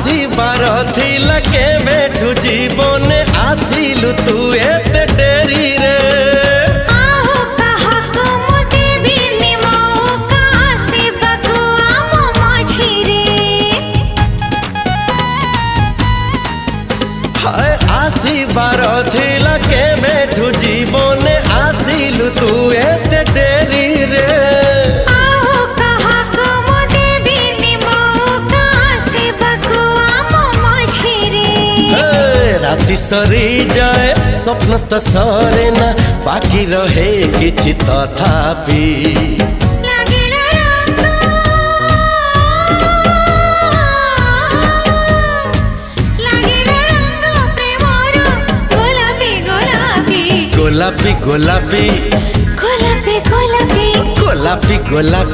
आसीबार थिला के बेठू जीवन आसिलु तू एते डेरी रे आसीबार थिला के बेठू जीवन आसिलु तू एते डेरी रे राति सरी जाए स्वप्न तो सरे ना बाकी रहे किछि तथापि गोलापी गोलापी गोलापी गोलापी गोलापी गोलापी।